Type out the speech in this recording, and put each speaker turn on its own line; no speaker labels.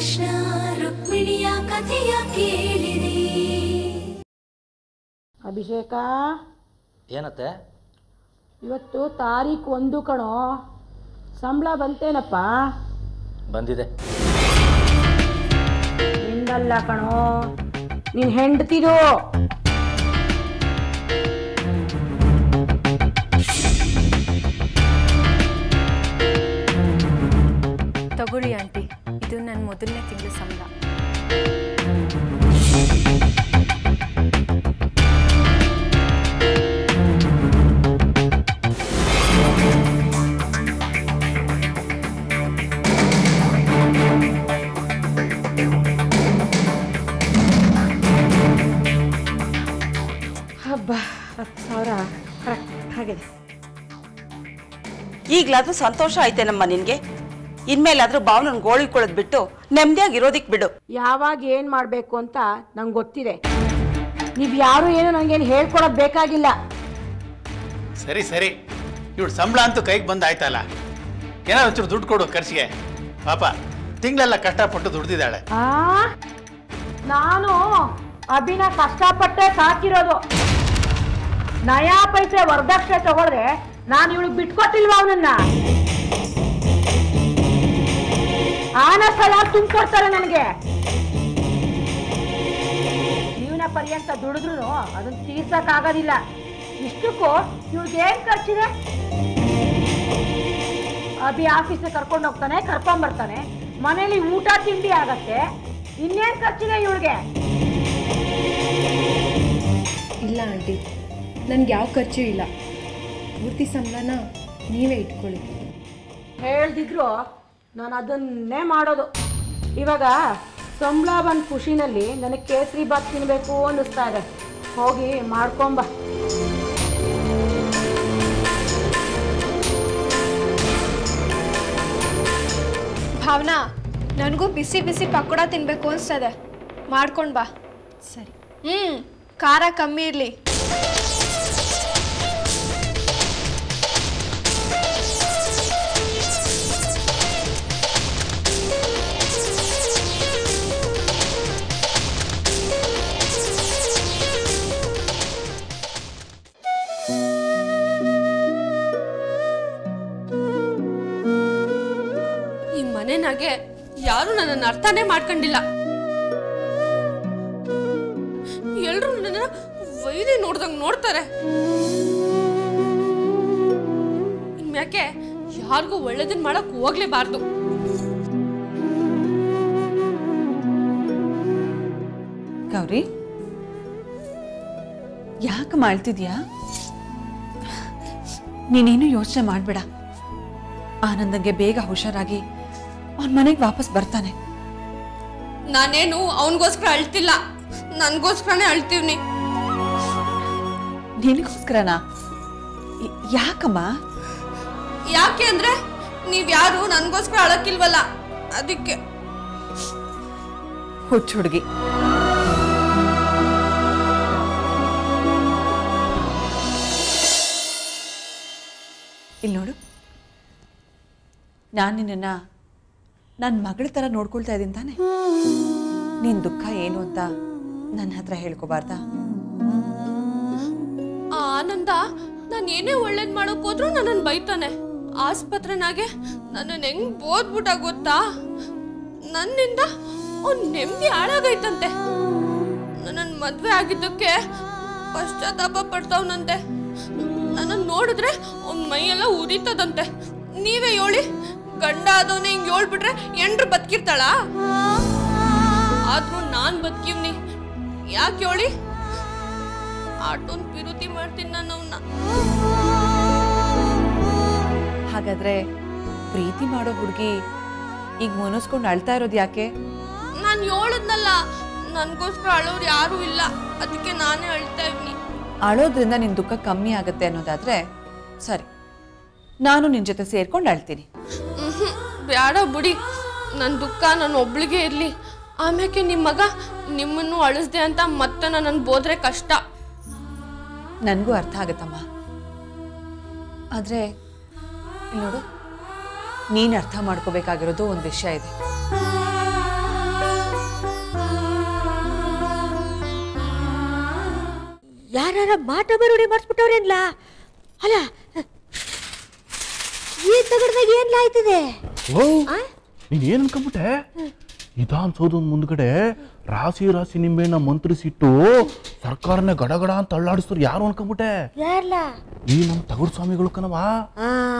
ಕೃಷ್ಣ ರುಕ್ಮಿಣಿಯ ಕಥೆಯ ಕೇಳಿರಿ.
ಅಭಿಷೇಕ,
ಏನತ್ತೆ?
ಇವತ್ತು ತಾರೀಕು 1 ಕಣೋ. ಸಂಬಳ ಬಂತೇನಪ್ಪ?
ಬಂದಿದೆ.
ನಿಂದಲ್ಲ ಕಣೋ, ನಿನ್ ಹೆಂಡ್ತಿದು.
ತಗೊಳ್ಳಿ ಆಂಟಿ, ಇದು ನನ್ನ ಮೊದಲನೇ ತಿಂಗಳ ಸಂಬಳ.
ಹಬ್ಬ, 10,000 ಕರೆಕ್ಟ್ ಆಗಿದೆ.
ಈಗಲಾದ್ರೂ ಸಂತೋಷ ಆಯ್ತೇನಮ್ಮ ನಿನ್ಗೆ? ಇನ್ಮೇಲಾದ್ರೂ ಭಾವನ ಗೋಳಿಕೊಳ್ಳೋದು ಬಿಟ್ಟು ನೆಮ್ಮದಿಯಾಗಿರೋದಿಕ್ ಬಿಡು.
ಯಾವಾಗ ಏನ್ ಮಾಡ್ಬೇಕು ಅಂತ ನಂಗೆ ಗೊತ್ತಿದೆ. ನೀವ್ ಯಾರು ಏನು ನಂಗೇನು ಹೇಳ್ಕೊಡೋದು ಬೇಕಾಗಿಲ್ಲ.
ಸರಿ ಸರಿ, ಇವಳು ಸಂಬಳ ಅಂತೂ ಕೈಗೆ ಬಂದಾಯ್ತಲ್ಲ, ಏನಾದ್ರು ಒಂಚೂರು ದುಡ್ಡು ಕೊಡು ಖರ್ಚಿಗೆ. ಪಾಪ ತಿಂಗಳೆಲ್ಲ ಕಷ್ಟಪಟ್ಟು ದುಡ್ದಿದ್ದಾಳೆ.
ನಾನು ಅಭಿನ ಕಷ್ಟಪಟ್ಟೆ ಸಾಕಿರೋದು. ನಯಾ ಪೈಸೆ ವರದಕ್ಷಿಣೆ ತಗೊಳ್ರೆ ನಾನು ಇವಳಿಗೆ ಬಿಟ್ಕೊಟ್ಟಿಲ್ವ ಅವನನ್ನ? ಆನಸ್ತ ಯಾರು ತುಂಬಿಕೊಡ್ತಾರೆ ನನಗೆ? ಜೀವನ ಪರ್ಯಂತ ದುಡಿದ್ರು ಅದನ್ನ ತೀರ್ಸಕ್ ಆಗೋದಿಲ್ಲ. ಇಷ್ಟಕ್ಕೂ ಇವ್ಳಿಗೆ ಏನ್ ಖರ್ಚಿದೆ? ಅಭಿ ಆಫೀಸ್ ಕರ್ಕೊಂಡು ಹೋಗ್ತಾನೆ, ಕರ್ಕೊಂಡ್ ಬರ್ತಾನೆ, ಮನೇಲಿ ಊಟ ತಿಂಡಿ ಆಗತ್ತೆ. ಇನ್ನೇನ್ ಖರ್ಚಿದೆ ಇವಳಿಗೆ?
ಇಲ್ಲ ಆಂಟಿ, ನನ್ಗೆ ಯಾವ ಖರ್ಚು ಇಲ್ಲ. ಪೂರ್ತಿ ಸಂಬಳನ ನೀವೇ ಇಟ್ಕೊಳ್ಳಿ.
ಹೇಳ್ದಿದ್ರು ನಾನು ಅದನ್ನೇ ಮಾಡೋದು. ಇವಾಗ ಸಂಬಳ ಬಂದ ಖುಷಿನಲ್ಲಿ ನನಗೆ ಕೇಸರಿ ಬಾತ್ ತಿನ್ಬೇಕು ಅನ್ನಿಸ್ತಾ ಇದೆ. ಹೋಗಿ ಮಾಡ್ಕೊಂಬ.
ಭಾವನಾ, ನನಗೂ ಬಿಸಿ ಬಿಸಿ ಪಕೋಡ ತಿನ್ಬೇಕು ಅನ್ಸ್ತದೆ. ಮಾಡ್ಕೊಂಡು ಬಾ.
ಸರಿ.
ಖಾರ ಕಮ್ಮಿ ಇರಲಿ.
ಈ ಮನೆನಾಗೆ ಯಾರು ನನ್ನನ್ನು ಅರ್ಥನೇ ಮಾಡ್ಕೊಂಡಿಲ್ಲ. ಎಲ್ರು ನನ್ನ ವೈರಿ ನೋಡ್ದಂಗ್ ನೋಡ್ತಾರೆ. ಇನ್ಮ್ಯಾಕೆ ಯಾರಿಗೂ ಒಳ್ಳೇದನ್ ಮಾಡಕ್ ಹೋಗ್ಲೇಬಾರ್ದು.
ಗೌರಿ, ಯಾಕೆ ಮಾಡ್ತಿದ್ಯಾ? ನೀನೇನು ಯೋಚನೆ ಮಾಡ್ಬೇಡ. ಆನಂದಂಗೆ ಬೇಗ ಹುಷಾರಾಗಿ ಅವನ ಮನೆಗೆ ವಾಪಸ್ ಬರ್ತಾನೆ.
ನಾನೇನು ಅವನಿಗೋಸ್ಕರ ಅಳ್ತಿಲ್ಲ, ನನ್ಗೋಸ್ಕರನೇ ಅಳ್ತೀವ್ನಿ.
ನಿನಗೋಸ್ಕರನಾ? ಯಾಕಮ್ಮ?
ಯಾಕೆ ಅಂದ್ರೆ ನೀವ್ಯಾರು ನನ್ಗೋಸ್ಕರ ಅಳಕ್ಕಿಲ್ವಲ್ಲ, ಅದಕ್ಕೆ.
ಹುಚ್ಚು ಹುಡುಗಿ. ಇಲ್ಲಿ ನೋಡು, ನಾನು ನಿನ್ನನ್ನು ನನ್ನ ಮಗಳ ಥರ ನೋಡ್ಕೊಳ್ತಾ ಇದ್ದೀನಿ ತಾನೆ. ನಿನ್ನ ದುಃಖ ಏನು ಅಂತ ನನ್ನ ಹತ್ರ ಹೇಳ್ಕೋಬಾರ್ದಾ?
ಆನಂದ ನಾನು ಏನೇ ಒಳ್ಳೇದ್ ಮಾಡಕ್ ಹೋದ್ರು ನನ್ನನ್ನು ಬೈತಾನೆ. ಆಸ್ಪತ್ರೆನಾಗೆ ನನ್ನನ್ನು ಹೆಂಗ್ ಬೋದ್ಬಿಟ್ಟ ಗೊತ್ತಾ? ನನ್ನಿಂದ ಅವ್ನ್ ನೆಮ್ಮದಿ ಹಾಳಾಗೈತಂತೆ. ನನ್ನ ಮದ್ವೆ ಆಗಿದ್ದಕ್ಕೆ ಪಶ್ಚಾತ್ತಾಪ ಪಡ್ತಾವನಂತೆ. ನನ್ನನ್ನು ನೋಡಿದ್ರೆ ಅವ್ನ ಮೈಯೆಲ್ಲ ಉರಿತದಂತೆ. ನೀವೇ ಹೇಳಿ, ಗಂಡ ಆದವನೇ ಹಿಂಗ್ ಹೇಳ್ಬಿಟ್ರೆ ಎಂಡ್ರು ಬದುಕಿರ್ತಾಳ? ಆದ್ರೂ ನಾನ್ ಬದುಕಿವ್ನಿ. ಯಾಕೆ ಹೇಳಿ? ಆಟೋನ್ ಪಿರುತಿ ಮಾಡ್ತೀನಿ ನಾನು ಅವನ್ನ.
ಹಾಗಾದ್ರೆ ಪ್ರೀತಿ ಮಾಡೋ ಹುಡುಗಿ ಈಗ ಮುನಿಸ್ಕೊಂಡು ಅಳ್ತಾ ಇರೋದು ಯಾಕೆ?
ನಾನು ಹೇಳದ್ನಲ್ಲ, ನನ್ಗೋಸ್ಕರ ಅಳೋರು ಯಾರು ಇಲ್ಲ, ಅದಕ್ಕೆ ನಾನೇ ಅಳ್ತಾ ಇವ್ನಿ.
ಅಳೋದ್ರಿಂದ ನಿನ್ನ ದುಃಖ ಕಮ್ಮಿ ಆಗುತ್ತೆ ಅನ್ನೋದಾದ್ರೆ ಸರಿ, ನಾನು ನಿನ್ನ ಜೊತೆ ಸೇರ್ಕೊಂಡು ಅಳ್ತೀನಿ.
ಬೇಡ ಬಿಡಿ, ನನ್ನ ದುಃಖ ನನ್ನ ಒಬ್ಳಿಗೆ ಇರ್ಲಿ. ಆಮ್ಯಾಕೆ ನಿಮ್ಮ ಮಗ ನಿಮ್ಮನ್ನು ಅಳಿಸ್ದೆ ಅಂತ ಮತ್ತೆ ನನ್ನನ್ನು ಬೋದ್ರೆ ಕಷ್ಟ.
ನನಗೂ ಅರ್ಥ ಆಗುತ್ತಮ್ಮ. ಆದರೆ ನೋಡು, ನೀನು ಅರ್ಥ ಮಾಡ್ಕೋಬೇಕಾಗಿರೋದು ಒಂದು ವಿಷಯ ಇದೆ.
ಯಾರ ಮಾಟ ಬರೋಡಿ ಮಾಡಿಸ್ಬಿಟ್ಟವ್ರೇನ್ಲ ಅಲ್ಲ ಈ ತಗಡ್ದಾಗ ಏನ್ಲ ಆಯ್ತದೆ
ನೀನ್ ಏನ್ ಅನ್ಕೊಂಬಿಟ್ಟೆ ವಿಧಾನಸೌಧದ ಮುಂದ್ಗಡೆ ರಾಶಿ ರಾಶಿ ನಿಂಬೆಹಣ್ಣ ಮಂತ್ರಿಸಿಟ್ಟು ಸರ್ಕಾರನೇ ಗಡಗಡ ಅಂತ ಅಳ್ಳಾಡಿಸ್ತವ್ರು ಯಾರು ಅನ್ಕೊಂಬಿಟ್ಟೆ
ಯಾರ್ಲ
ಈ ನಮ್ ತಗಡ್ ಸ್ವಾಮಿಗಳು ಕಣವಾ